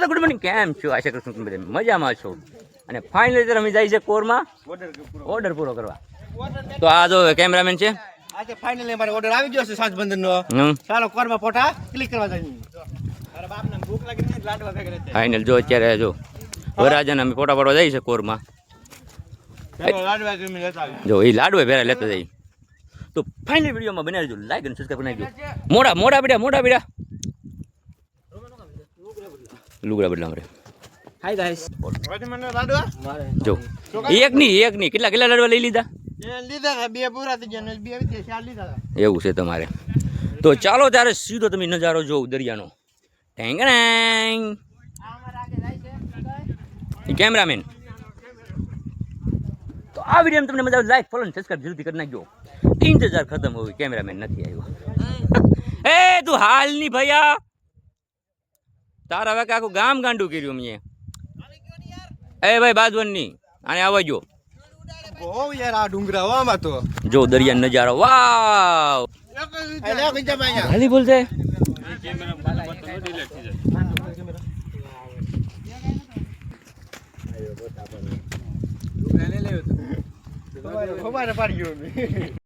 તો good morning, કેમ છો? આશા કરું છું તમે મજામાં છો. અને ફાઇનલી અમે જાય છે કોરમાં ઓર્ડર પૂરો કરવા. તો આ જો કેમેરામેન છે. આજે ફાઇનલી અમારો ઓર્ડર આવી ગયો છે સાંજબંધનનો. ચાલો કોરમાં ફોટા ક્લિક કરવા જઈએ. મારા બાપને ભૂખ લાગી છે, લાડવા ખાઈ રહ્યા છે. ફાઇનલ જો અત્યારે જો વરાજન અમે ફોટા પાડવા જઈએ છે કોરમાં. ચાલો લાડવા તમે લેતા આવો. જો એ લાડવે ભેરા લેતા જઈએ. તો ફાઇનલ વિડીયોમાં બનાવી દેજો, લાઈક અને સબસ્ક્રાઇબ બનાવી દો. મોડા બેડા લુગડા બદલા મારે. Hi guys. આજે મને લાડવા જો એક ની કેટલા લાડવા લઈ લીધા? લીધા હતા, બે પૂરા થઈ ગયા ને બે આવી ચાર લીધા હતા. એવું છે તમારે. તો ચાલો ત્યારે સીધો તમે નજારો જોઉં દરિયાનો. Tang cameraman. તો આ વિડીયો તમને મજા આવે, લાઈક ફોલો સબસ્ક્રાઇબ જરૂરથી કરી નાખજો. 3000 ખતમ હોય, કેમેરામેન નથી આવ્યો. એ તું હાલ ની ભૈયા, તારા હવે આખું ગામ ગાંડું કર્યું મેં. એ ભાઈ બાજવન ની આને આવવા જો. ઓ યાર આ ડુંગરા આમાં તો જો દરિયા નજારો. વાવ ખાલી બોલશે. ખબર પડી ગયો.